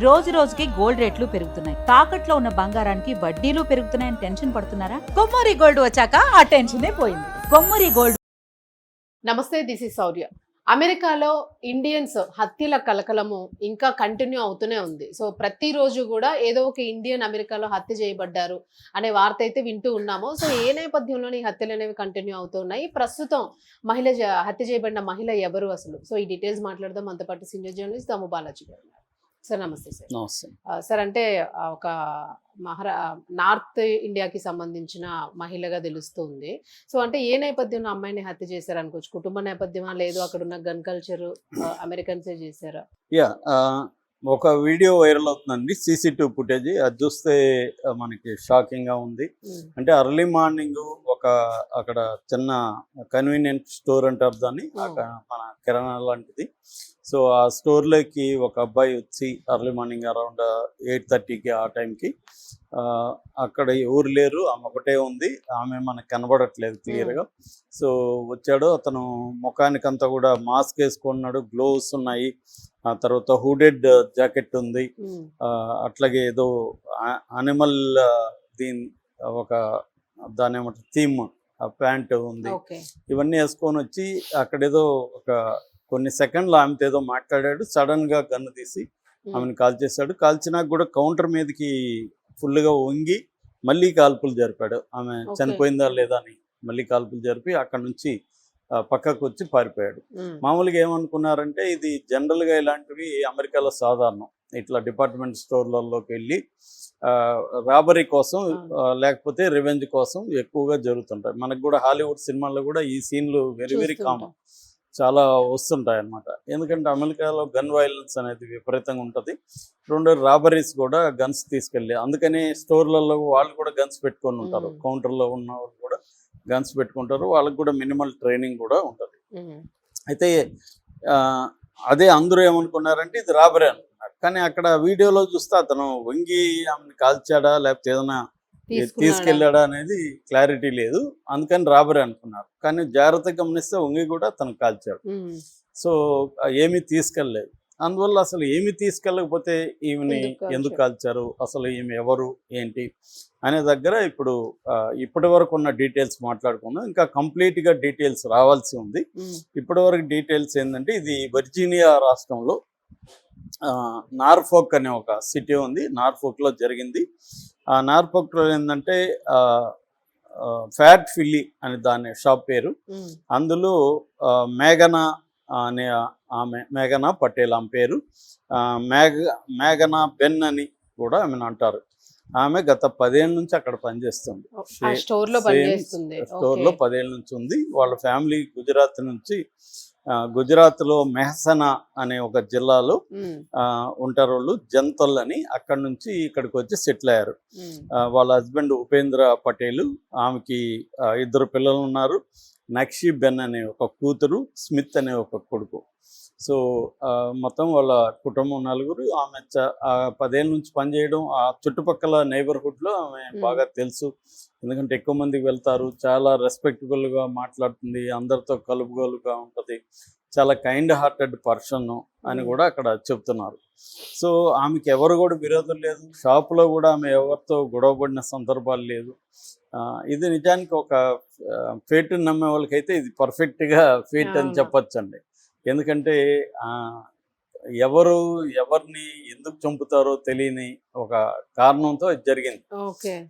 రోజు రోజుకి గోల్డ్ రేట్లు పెరుగుతున్నాయి. తాకట్లో ఉన్న బంగారానికి వడ్డీలు పెరుగుతున్నాయని టెన్షన్ పడుతున్నారా? కొమ్మూరి గోల్డ్ వచ్చాక ఆ టెన్షనే పోయింది. కొమ్మూరి గోల్డ్. నమస్తే, దిస్ ఇస్ శౌర్య. అమెరికాలో ఇండియన్స్ హత్యల కలకలము ఇంకా కంటిన్యూ అవుతూనే ఉంది. సో ప్రతిరోజు కూడా ఏదో ఒక ఇండియన్ అమెరికాలో హత్య చేయబడ్డారు అనే వార్త అయితే వింటూ ఉన్నాము. సో ఏ నేపథ్యంలోని ఈ హత్యలు అనేవి కంటిన్యూ అవుతున్నాయి, ప్రస్తుతం హత్య చేయబడిన మహిళ ఎవరు అసలు? సో ఈ డీటెయిల్స్ మాట్లాడదాం. మనతో పాటు సీనియర్ జర్నలిస్ట్ దమ్ము బాలాజీ గారు. సార్ నమస్తే. సార్ నమస్తే. సార్ అంటే ఒక నార్త్ ఇండియాకి సంబంధించిన మహిళగా తెలుస్తుంది. సో అంటే ఏ నేపథ్యంలో అమ్మాయిని హత్య చేశారు అనుకోవచ్చు? కుటుంబ నేపథ్యమా, లేదు అక్కడ ఉన్న గన్ కల్చర్ అమెరికన్సే చేశారా? యా ఒక వీడియో వైరల్ అవుతుందండి, CCTV ఫుటేజ్. అది చూస్తే మనకి షాకింగ్ గా ఉంది. అంటే అర్లీ మార్నింగ్ అక్కడ చిన్న కన్వీనియంట్ స్టోర్ అంటారు దాన్ని, మన కిరాణా లాంటిది. సో ఆ స్టోర్లోకి ఒక అబ్బాయి వచ్చి అర్లీ మార్నింగ్ అరౌండ్ 8:30కి ఆ టైంకి, అక్కడ ఎవరు లేరు, ఆమె ఒకటే ఉంది. ఆమె మనకు కనబడట్లేదు క్లియర్గా. సో వచ్చాడు అతను, ముఖానికంతా కూడా మాస్క్ వేసుకున్నాడు, గ్లోవ్స్ ఉన్నాయి, ఆ తర్వాత హూడెడ్ జాకెట్ ఉంది, అట్లాగే ఏదో అనిమల్ దాని ఏమంటారు థీమ్ ప్యాంట్ ఉంది. ఇవన్నీ వేసుకొని వచ్చి అక్కడేదో కొన్ని సెకండ్లు ఆమెతో ఏదో మాట్లాడాడు. సడన్ గా గన్ను తీసి ఆమెను కాల్ చేశాడు. కాల్చినాక కూడా కౌంటర్ మీదకి ఫుల్గా వంగి మళ్ళీ కాల్పులు జరిపాడు. ఆమె చనిపోయిందా లేదా అని మళ్ళీ కాల్పులు జరిపి అక్కడ నుంచి పక్కకు వచ్చి పారిపోయాడు. మామూలుగా ఏమనుకున్నారంటే ఇది జనరల్గా ఇలాంటివి అమెరికాలో సాధారణం. ఇట్లా డిపార్ట్మెంట్ స్టోర్లలోకి వెళ్ళి రాబరీ కోసం లేకపోతే రివెంజ్ కోసం ఎక్కువగా జరుగుతుంటాయి. మనకు కూడా హాలీవుడ్ సినిమాల్లో కూడా ఈ సీన్లు వెరీ వెరీ కామన్, చాలా వస్తుంటాయి అన్నమాట. ఎందుకంటే అమెరికాలో గన్ వైలెన్స్ అనేది విపరీతంగా ఉంటుంది. రెండు రాబరీస్ కూడా గన్స్ తీసుకెళ్ళి, అందుకని స్టోర్లలో వాళ్ళు కూడా గన్స్ పెట్టుకొని ఉంటారు. కౌంటర్లో ఉన్న వాళ్ళు కూడా గన్స్ పెట్టుకుంటారు. వాళ్ళకి కూడా మినిమల్ ట్రైనింగ్ కూడా ఉంటుంది. అయితే అదే అందరూ ఏమనుకున్నారంటే ఇది రాబరీ అనుకున్నారు. కానీ అక్కడ వీడియోలో చూస్తే అతను వంగి ఆమెను కాల్చాడా లేకపోతే ఏదైనా తీసుకెళ్ళాడా అనేది క్లారిటీ లేదు. అందుకని రాబరీ అనుకున్నారు. కానీ జాగ్రత్తగా గమనిస్తే వంగి కూడా తను కాల్చాడు. సో ఏమీ తీసుకెళ్ళలేదు. అందువల్ల అసలు ఏమి తీసుకెళ్ళకపోతే ఈమెని ఎందుకు కాల్చారు, అసలు ఈమె ఎవరు ఏంటి అనే దగ్గర ఇప్పటి వరకు ఉన్న డీటెయిల్స్ మాట్లాడుకుందాం. ఇంకా కంప్లీట్గా డీటెయిల్స్ రావాల్సి ఉంది. ఇప్పటి వరకు డీటెయిల్స్ ఏంటంటే, ఇది వర్జీనియా రాష్ట్రంలో నార్ఫోక్ అనే ఒక సిటీ ఉంది. నార్ఫోక్లో జరిగింది. ఆ నార్ఫోక్లో ఏంటంటే ఫ్యాట్ ఫిల్లీ అని దాని షాప్ పేరు. అందులో మేఘనా అనే మేఘనా పటేల్ ఆమె పేరు. మేఘనా బెన్ అని కూడా ఆమెను అంటారు. ఆమె గత 10 ఏళ్ళ నుంచి అక్కడ పనిచేస్తుంది. స్టోర్లో 10 ఏళ్ళ నుంచి ఉంది. వాళ్ళ ఫ్యామిలీ గుజరాత్లో మెహసనా అనే ఒక జిల్లాలో ఉంటారు వాళ్ళు. జంతల్ అని, అక్కడ నుంచి ఇక్కడికి వచ్చి సెటిల్ అయ్యారు. వాళ్ళ హస్బెండ్ ఉపేంద్ర పటేల్, ఆమెకి 2 పిల్లలు ఉన్నారు. నక్షి బెన్ అనే ఒక కూతురు, స్మిత్ అనే ఒక కొడుకు. సో మొత్తం వాళ్ళ కుటుంబం 4. ఆమె 10 ఏళ్ళ నుంచి పనిచేయడం, ఆ చుట్టుపక్కల నైబర్హుడ్లో ఆమె బాగా తెలుసు. ఎందుకంటే ఎక్కువ మందికి వెళ్తారు, చాలా రెస్పెక్టబుల్గా మాట్లాడుతుంది, అందరితో కలుపుగోలుగా ఉంటుంది, చాలా కైండ్ హార్టెడ్ పర్సన్ అని కూడా అక్కడ చెప్తున్నారు. సో ఆమెకి ఎవరు కూడా విరోధం లేదు. షాపులో కూడా ఆమె ఎవరితో గొడవపడిన సందర్భాలు లేదు. ఇది నిజానికి ఒక ఫేట్ని నమ్మే వాళ్ళకైతే ఇది పర్ఫెక్ట్గా ఫేట్ అని చెప్పచ్చండి. ఎందుకంటే ఎవరిని ఎందుకు చంపుతారో తెలియని ఒక కారణంతో ఇది జరిగింది.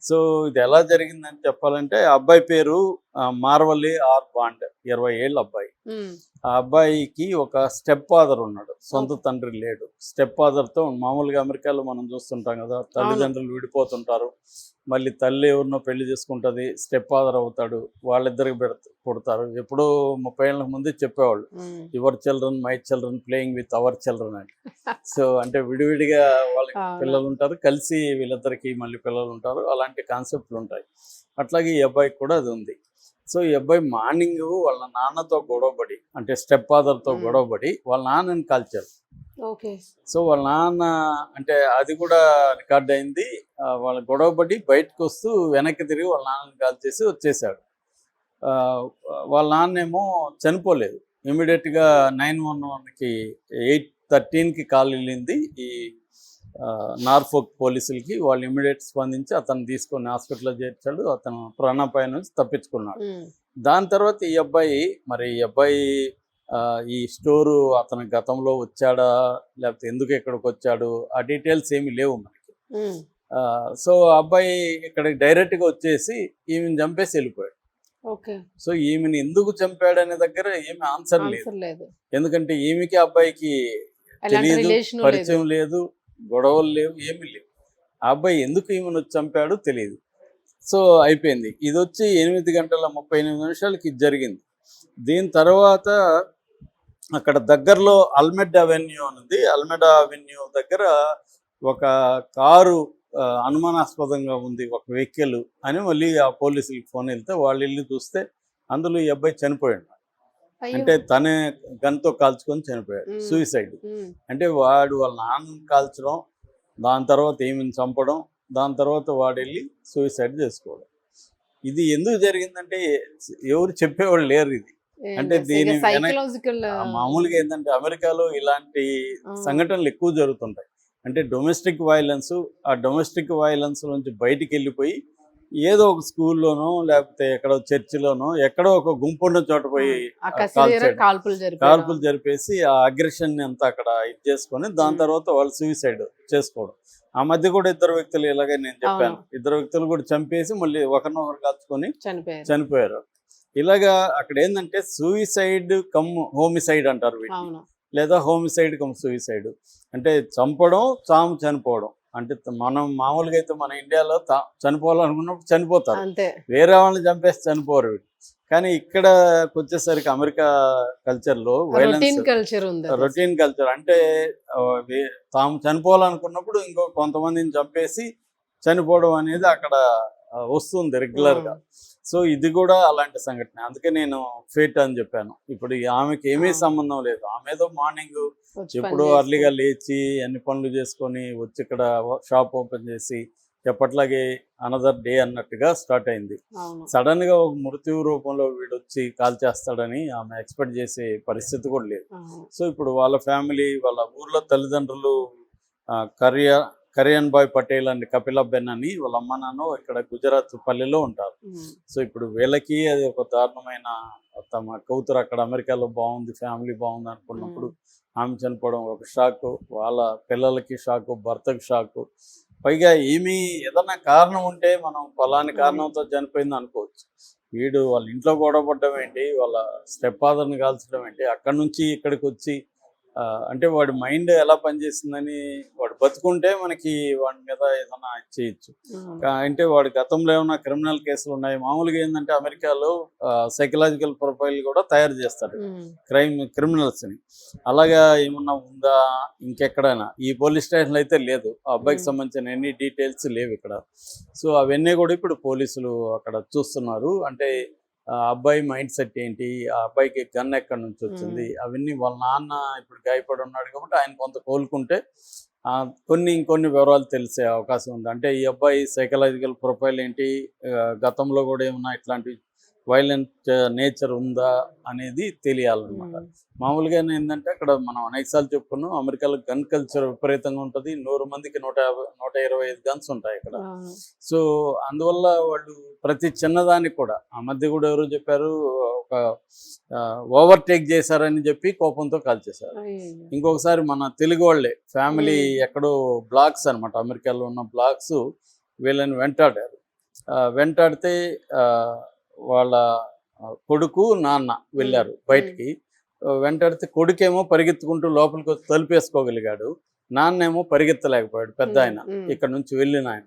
సో ఇది ఎలా జరిగిందని చెప్పాలంటే, అబ్బాయి పేరు మార్వల్లి ఆర్ బాండ్, 20 ఏళ్ళ అబ్బాయి. ఆ అబ్బాయికి ఒక స్టెప్ ఫాదర్ ఉన్నాడు, సొంత తండ్రి లేడు. స్టెప్ ఫాదర్తో మామూలుగా అమెరికాలో మనం చూస్తుంటాం కదా, తల్లిదండ్రులు విడిపోతుంటారు, మళ్ళీ తల్లి ఎవరినో పెళ్లి చేసుకుంటుంది, స్టెప్ ఫాదర్ అవుతాడు, వాళ్ళిద్దరికి పుడతారు. ఎప్పుడో 30 ఏళ్ళ ముందే చెప్పేవాళ్ళు, your children my children playing with our children అని. సో అంటే విడివిడిగా వాళ్ళకి పిల్లలు ఉంటారు, కలిసి వీళ్ళిద్దరికి మళ్ళీ పిల్లలు ఉంటారు. అలాంటి కాన్సెప్ట్లు ఉంటాయి. అట్లాగే ఈ అబ్బాయికి కూడా అది ఉంది. సో ఈ అబ్బాయి మార్నింగ్ వాళ్ళ నాన్నతో గొడవపడి, అంటే స్టెప్ ఫాదర్తో గొడవపడి వాళ్ళ నాన్నని కాల్చారు. సో వాళ్ళ నాన్న, అంటే అది కూడా రికార్డ్ అయింది. వాళ్ళ గొడవపడి బయటకు వస్తూ వెనక్కి తిరిగి వాళ్ళ నాన్నని కాల్చేసి వచ్చేసాడు. వాళ్ళ నాన్నేమో చనిపోలేదు. ఇమీడియట్గా 911కి 8:13కి కాల్ వెళ్ళింది. ఈ నార్ఫోక్ పోలీసులకి. వాళ్ళు ఇమ్మీడియట్ స్పందించి అతను తీసుకొని హాస్పిటల్లో చేర్చాడు. అతను ప్రాణాపాయం నుంచి తప్పించుకున్నాడు. దాని తర్వాత ఈ అబ్బాయి ఈ స్టోరు అతను గతంలో వచ్చాడా లేకపోతే ఎందుకు ఇక్కడికి వచ్చాడు ఆ డీటెయిల్స్ ఏమి లేవు మనకి. సో అబ్బాయి ఇక్కడికి డైరెక్ట్గా వచ్చేసి ఈమెను చంపేసి వెళ్ళిపోయాడు. సో ఈమెను ఎందుకు చంపాడు అనే దగ్గర ఏమి ఆన్సర్ లేదు. ఎందుకంటే ఈమెకి అబ్బాయికి తెలియదు, పరిచయం లేదు, గొడవలు లేవు, ఏమీ లేవు. ఆ అబ్బాయి ఎందుకు ఈమెను చంపాడు తెలియదు. సో అయిపోయింది. ఇది వచ్చి 8:38 ఇది జరిగింది. దీని తర్వాత అక్కడ దగ్గరలో అల్మెడా అవెన్యూ ఉంది. అల్మెడా అవెన్యూ దగ్గర ఒక కారు అనుమానాస్పదంగా ఉంది, ఒక వెహికల్ అని మళ్ళీ ఆ పోలీసులకి ఫోన్ వెళ్తే వాళ్ళు వెళ్ళి చూస్తే అందులో ఈ అబ్బాయి చనిపోయాడు. అంటే తనే గన్తో కాల్చుకొని చనిపోయాడు, సూసైడ్. అంటే వాడు వాళ్ళ నాన్నని కాల్చడం, దాని తర్వాత ఏమిని చంపడం, దాని తర్వాత వాడు వెళ్ళి సూసైడ్ చేసుకోవడం. ఇది ఎందుకు జరిగిందంటే ఎవరు చెప్పేవాళ్ళు లేరు. ఇది అంటే దీని మామూలుగా ఏంటంటే అమెరికాలో ఇలాంటి సంఘటనలు ఎక్కువ జరుగుతుంటాయి. అంటే డొమెస్టిక్ వైలెన్స్, ఆ డొమెస్టిక్ వైలెన్స్ నుంచి బయటికి వెళ్ళిపోయి ఏదో ఒక స్కూల్లోనో లేకపోతే ఎక్కడో చర్చిలోనో ఎక్కడో ఒక గుంపున్న చోట పోయి కాల్పులు జరిపేసి ఆ అగ్రెషన్ అంతా అక్కడ ఇది చేసుకొని దాని తర్వాత వాళ్ళు సూసైడ్ చేసుకోవడం. ఆ మధ్య కూడా 2 వ్యక్తులు ఇలాగే నేను చెప్పాను, 2 వ్యక్తులు కూడా చంపేసి మళ్ళీ ఒకరినొకరు కాల్చుకొని చనిపోయారు. ఇలాగా అక్కడ ఏంటంటే సూసైడ్ కమ్ హోమిసైడ్ అంటారు వీటిని, లేదా హోమిసైడ్ కమ్ సూసైడ్. అంటే చంపడం, చనిపోవడం. అంటే మనం మామూలుగా అయితే మన ఇండియాలో చనిపోవాలనుకున్నప్పుడు చనిపోతారు, వేరే వాళ్ళని చంపేసి చనిపోరు. కానీ ఇక్కడ వచ్చేసరికి అమెరికా కల్చర్లో రొటీన్ కల్చర్. అంటే తాము చనిపోవాలనుకున్నప్పుడు ఇంకో కొంతమందిని చంపేసి చనిపోవడం అనేది అక్కడ వస్తుంది రెగ్యులర్గా. సో ఇది కూడా అలాంటి సంఘటన. అందుకే నేను ఫేట్ అని చెప్పాను. ఇప్పుడు ఆమెకి ఏమీ సంబంధం లేదు. ఆమె ఏదో మార్నింగ్ ఎప్పుడో అర్లీగా లేచి అన్ని పనులు చేసుకొని వచ్చి ఇక్కడ షాప్ ఓపెన్ చేసి ఎప్పట్లాగే అనదర్ డే అన్నట్టుగా స్టార్ట్ అయింది. సడన్ గా ఒక మృత్యు రూపంలో వీడు వచ్చి కాల్ చేస్తాడని ఆమె ఎక్స్పెక్ట్ చేసే పరిస్థితి కూడా లేదు. సో ఇప్పుడు వాళ్ళ ఫ్యామిలీ, వాళ్ళ ఊర్లో తల్లిదండ్రులు కరియన్ బాయ్ పటేల్ అండ్ కపిలబెన్ అని వాళ్ళ అమ్మ నాన్న ఇక్కడ గుజరాత్ పల్లెలో ఉంటారు. సో ఇప్పుడు వీళ్ళకి అది ఒక దారుణమైన, తమ కూతురు అక్కడ అమెరికాలో బాగుంది, ఫ్యామిలీ బాగుంది అనుకున్నప్పుడు ఆమె చనిపోవడం ఒక షాకు, వాళ్ళ పిల్లలకి షాకు, భర్తకి షాకు. పైగా ఏమీ ఏదన్నా కారణం ఉంటే మనం ఫలాని కారణంతో చనిపోయింది అనుకోవచ్చు. వీడు వాళ్ళ ఇంట్లో గొడవపడడం ఏంటి, వాళ్ళ స్టెప్ ఫాదర్ని కాల్చడం ఏంటి, అక్కడి నుంచి ఇక్కడికి వచ్చి అంటే వాడి మైండ్ ఎలా పనిచేస్తుందని, వాడు బతుకుంటే మనకి వాడి మీద ఏదైనా చేయొచ్చు. అంటే వాడి గతంలో ఏమైనా క్రిమినల్ కేసులు ఉన్నాయి. మామూలుగా ఏంటంటే అమెరికాలో సైకలాజికల్ ప్రొఫైల్ కూడా తయారు చేస్తారు క్రిమినల్స్ని. అలాగా ఏమన్నా ఉందా ఇంకెక్కడైనా? ఈ పోలీస్ స్టేషన్లో అయితే లేదు, ఆ అబ్బాయికి సంబంధించిన ఎన్ని డీటెయిల్స్ లేవు ఇక్కడ. సో అవన్నీ కూడా ఇప్పుడు పోలీసులు అక్కడ చూస్తున్నారు. అంటే ఆ అబ్బాయి మైండ్ సెట్ ఏంటి, ఆ అబ్బాయికి గన్ ఎక్కడి నుంచి వచ్చింది, అవన్నీ వాళ్ళ నాన్న ఇప్పుడు గాయపడి ఉన్నాడు కాబట్టి ఆయన కొంత కోలుకుంటే ఇంకొన్ని వివరాలు తెలిసే అవకాశం ఉంది. అంటే ఈ అబ్బాయి సైకలాజికల్ ప్రొఫైల్ ఏంటి, గతంలో కూడా ఏమన్నా ఇట్లాంటి వైలెంట్ నేచర్ ఉందా అనేది తెలియాలన్నమాట. మామూలుగా ఏంటంటే అక్కడ మనం అనేకసార్లు చెప్పుకున్నాం, అమెరికాలో గన్ కల్చర్ విపరీతంగా ఉంటుంది. 100 మందికి 125 గన్స్ ఉంటాయి ఇక్కడ. సో అందువల్ల వాళ్ళు ప్రతి చిన్నదానికి కూడా, ఆ మధ్య కూడా ఎవరు చెప్పారు, ఒక ఓవర్టేక్ చేశారని చెప్పి కోపంతో కాల్చేశారు. ఇంకొకసారి మన తెలుగు వాళ్ళే ఫ్యామిలీ ఎక్కడో బ్లాక్స్ అనమాట, అమెరికాలో ఉన్న బ్లాక్స్ వీళ్ళని వెంటాడితే వాళ్ళ కొడుకు నాన్న వెళ్ళారు బయటికి. వెంటాడితే కొడుకేమో పరిగెత్తుకుంటూ లోపలికి వచ్చి తలుపేసుకోగలిగాడు, నాన్నేమో పరిగెత్తలేకపోయాడు. పెద్ద ఆయన ఇక్కడ నుంచి వెళ్ళిన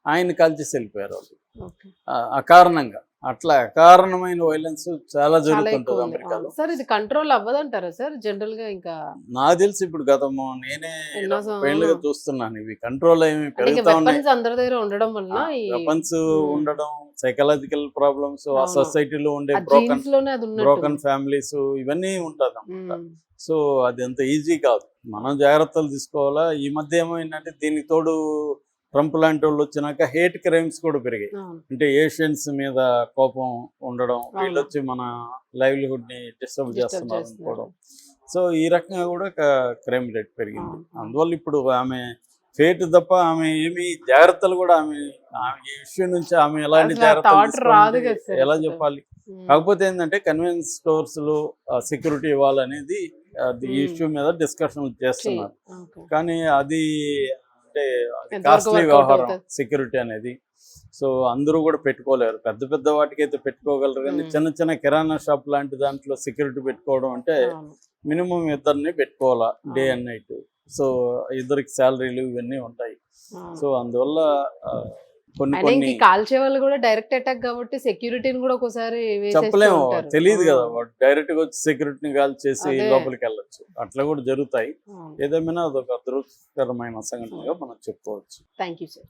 ఆయన కాల్చేసి వెళ్ళిపోయారు వాళ్ళు అకారణంగా. అట్లా అకారణమైన వైలెన్స్ చాలా జరుగుతుంటది అమెరికాలో. సార్ ఇది కంట్రోల్ అవ్వదంటారా సార్ జనరల్ గా? ఇంకా నాకు తెలిసి ఇప్పుడు గతము నేనే పెళ్ళిగా చూస్తున్నాను, ఇవి కంట్రోల్ ఏమి పెరుగుతా ఉన్నాయి. అందరి దగ్గర ఉండడం వల్ల వెపన్స్ ఉండడం, సైకలాజికల్ ప్రాబ్లమ్స్, ఆ సొసైటీలో ఉండే బ్రోకన్ ఫ్యామిలీస్, ఇవన్నీ ఉంటుంది అన్నమాట. సో అది అంత ఈజీ కాదు, మనం జాగ్రత్తలు తీసుకోవాలా. ఈ మధ్య ఏమైందంటే దీనికి తోడు ట్రంప్ లాంటి వాళ్ళు వచ్చినాక హేట్ క్రైమ్స్ కూడా పెరిగాయి. అంటే ఏషియన్స్ మీద కోపం ఉండడం, వీళ్ళు వచ్చి మన లైవ్లీహుడ్ ని డిస్టర్బ్ చేస్తున్నారు అనుకోవడం. సో ఈ రకంగా కూడా క్రైమ్ రేట్ పెరిగింది. అందువల్ల ఇప్పుడు ఆమె ఫేట్ తప్ప ఆమె ఏమి జాగ్రత్తలు కూడా ఆమె ఈ విషయం నుంచి ఆమె ఎలాంటి అసలు ఆ జాగ్రత్తలు thought రాదు తీసుకోవాలంటే కదా సార్ ఎలా అసలు. చెప్పాలి. కాకపోతే ఏంటంటే కన్వీనియన్స్ స్టోర్స్ లో సెక్యూరిటీ ఇవ్వాలనేది ఈ ఇష్యూ మీద డిస్కషన్ చేస్తున్నారు. కానీ అది అంటే ఎంతవరకు కాస్ట్లీ workout వ్యవహారం అవుతుంది? సెక్యూరిటీ అనేది. సో అందరూ కూడా పెట్టుకోలేరు. పెద్ద పెద్ద వాటికి అయితే పెట్టుకోగలరు, కానీ చిన్న చిన్న కిరాణా షాప్ లాంటి దాంట్లో సెక్యూరిటీ పెట్టుకోవడం అంటే మినిమం ఇద్దరిని పెట్టుకోవాలా డే అండ్ నైట్. సో ఇద్దరికి శాలరీలు ఇవన్నీ ఉంటాయి. సో అందువల్ల కొన్ని అయినా కొన్ని ఇంక కాల్చే వాళ్ళు కూడా డైరెక్ట్ అటాక్ కాబట్టి సెక్యూరిటీని కూడా ఒకసారి వేసేస్తూ చెప్పలేము, ఉంటారు. తెలియదు కదా. ఆ. వాడు డైరెక్ట్ గా వచ్చి సెక్యూరిటీని కాల్ చేసి అదే. లోపలికి వెళ్ళొచ్చు. అట్లా కూడా జరుగుతాయి. అవును. ఏదేమైనా అదొక దురదృష్టకరమైన సంఘటనగా మనం చెప్పుకోవచ్చు. Thank you sir.